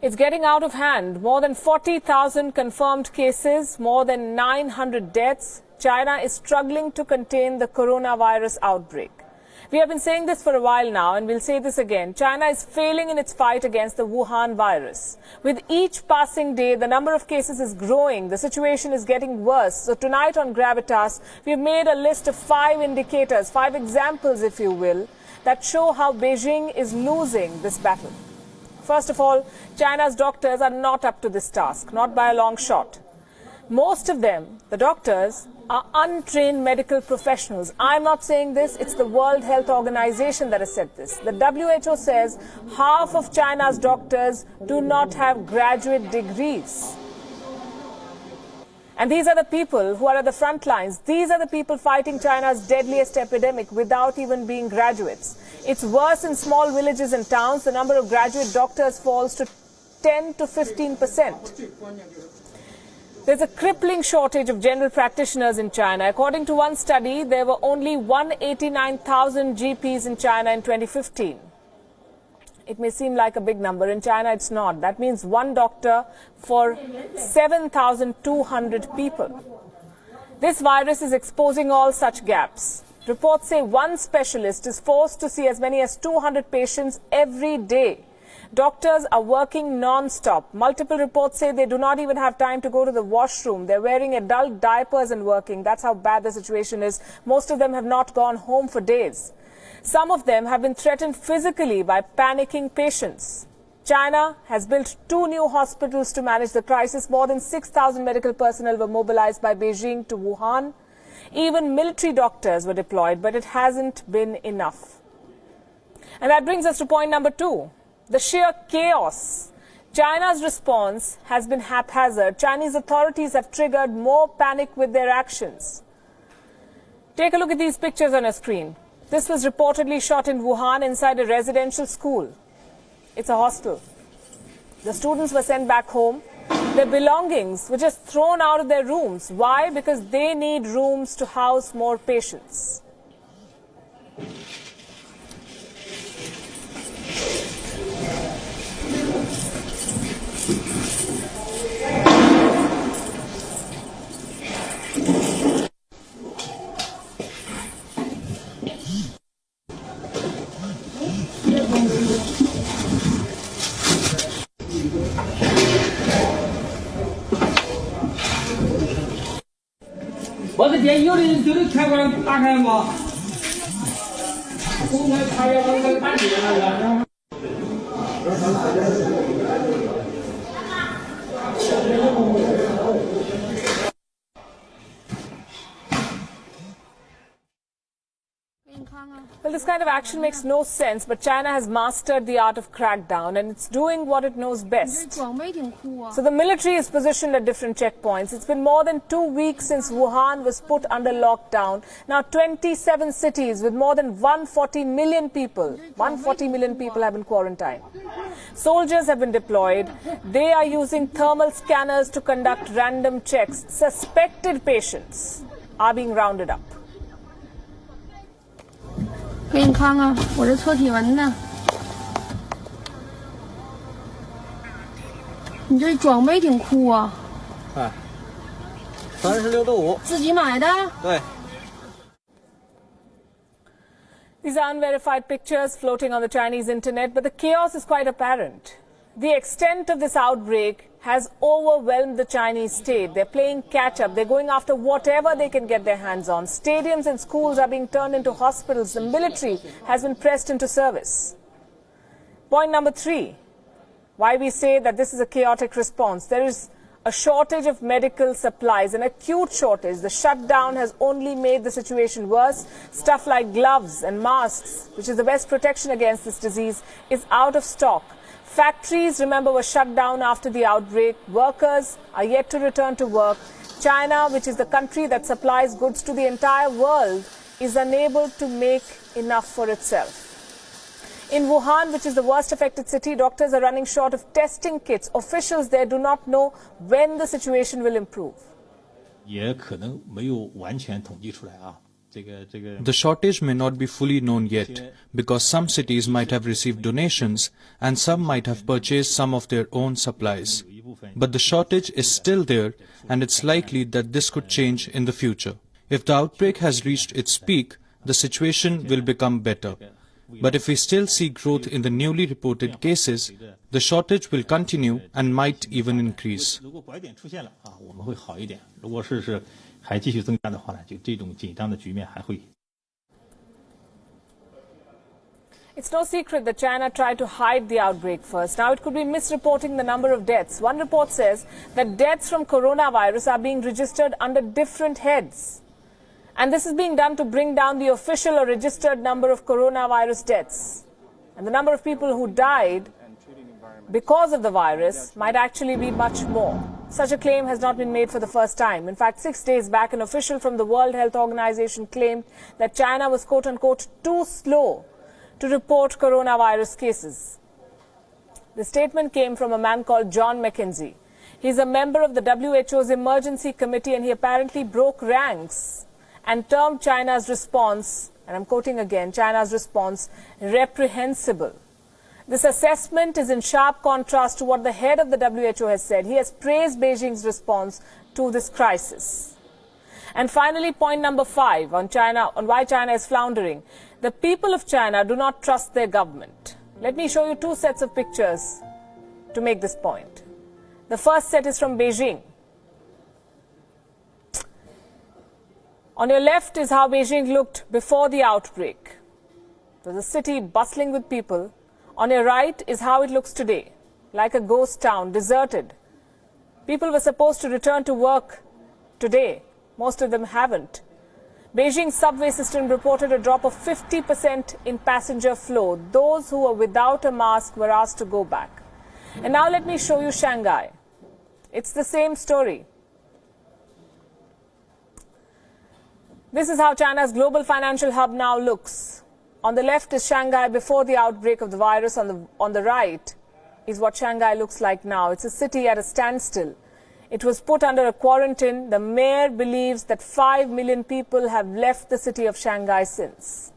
It's getting out of hand. More than 40,000 confirmed cases, more than 900 deaths. China is struggling to contain the coronavirus outbreak. We have been saying this for a while now, and we'll say this again. China is failing in its fight against the Wuhan virus. With each passing day, the number of cases is growing. The situation is getting worse. So tonight on Gravitas, we have made a list of 5 indicators, 5 examples, if you will, that show how Beijing is losing this battle. First of all, China's doctors are not up to this task, not by a long shot. Most of them, the doctors, are untrained medical professionals. I'm not saying this, it's the World Health Organization that has said this. The WHO says half of China's doctors do not have graduate degrees. And these are the people who are at the front lines. These are the people fighting China's deadliest epidemic without even being graduates. It's worse in small villages and towns. The number of graduate doctors falls to 10 to 15%. There's a crippling shortage of general practitioners in China. According to one study, there were only 189,000 GPs in China in 2015. It may seem like a big number. In China, it's not. That means one doctor for 7,200 people. This virus is exposing all such gaps. Reports say one specialist is forced to see as many as 200 patients every day. Doctors are working non-stop. Multiple reports say they do not even have time to go to the washroom. They're wearing adult diapers and working. That's how bad the situation is. Most of them have not gone home for days. Some of them have been threatened physically by panicking patients. China has built 2 new hospitals to manage the crisis. More than 6,000 medical personnel were mobilized by Beijing to Wuhan. Even military doctors were deployed, but it hasn't been enough. And that brings us to point number 2, the sheer chaos. China's response has been haphazard. Chinese authorities have triggered more panic with their actions. Take a look at these pictures on your screen. This was reportedly shot in Wuhan inside a residential school. It's a hostel. The students were sent back home. Their belongings were just thrown out of their rooms. Why? Because they need rooms to house more patients. Well, this kind of action makes no sense, but China has mastered the art of crackdown, and it's doing what it knows best. So the military is positioned at different checkpoints. It's been more than 2 weeks since Wuhan was put under lockdown. Now 27 cities with more than 140 million people, 140 million people have been quarantined. Soldiers have been deployed. They are using thermal scanners to conduct random checks. Suspected patients are being rounded up. 给你看看，我这测体温呢。你这装备挺酷啊！哎，36.5度。自己买的？对。 These are unverified pictures floating on the Chinese internet, but the chaos is quite apparent. The extent of this outbreak has overwhelmed the Chinese state. They're playing catch-up. They're going after whatever they can get their hands on. Stadiums and schools are being turned into hospitals. The military has been pressed into service. Point number 3, why we say that this is a chaotic response. There is a shortage of medical supplies, an acute shortage. The shutdown has only made the situation worse. Stuff like gloves and masks, which is the best protection against this disease, is out of stock. Factories, remember, were shut down after the outbreak. Workers are yet to return to work. China, which is the country that supplies goods to the entire world, is unable to make enough for itself. In Wuhan, which is the worst affected city, doctors are running short of testing kits. Officials there do not know when the situation will improve. 也可能没有完全统计出来啊。The shortage may not be fully known yet because some cities might have received donations and some might have purchased some of their own supplies. But the shortage is still there, and it's likely that this could change in the future. If the outbreak has reached its peak, the situation will become better. But if we still see growth in the newly reported cases, the shortage will continue and might even increase. It's no secret that China tried to hide the outbreak first. Now it could be misreporting the number of deaths. One report says that deaths from coronavirus are being registered under different heads. And this is being done to bring down the official or registered number of coronavirus deaths. And the number of people who died because of the virus might actually be much more. Such a claim has not been made for the first time. In fact, 6 days back, an official from the World Health Organization claimed that China was quote-unquote too slow to report coronavirus cases. The statement came from a man called John McKenzie. He's a member of the WHO's Emergency Committee, and he apparently broke ranks and termed China's response, and I'm quoting again, China's response, reprehensible. This assessment is in sharp contrast to what the head of the WHO has said. He has praised Beijing's response to this crisis. And finally, point number 5 on why China is floundering. The people of China do not trust their government. Let me show you 2 sets of pictures to make this point. The first set is from Beijing. On your left is how Beijing looked before the outbreak. It was a city bustling with people. On your right is how it looks today, like a ghost town, deserted. People were supposed to return to work today. Most of them haven't. Beijing's subway system reported a drop of 50% in passenger flow. Those who were without a mask were asked to go back. And now let me show you Shanghai. It's the same story. This is how China's global financial hub now looks. On the left is Shanghai before the outbreak of the virus. On the right is what Shanghai looks like now. It's a city at a standstill. It was put under a quarantine. The mayor believes that 5 million people have left the city of Shanghai since.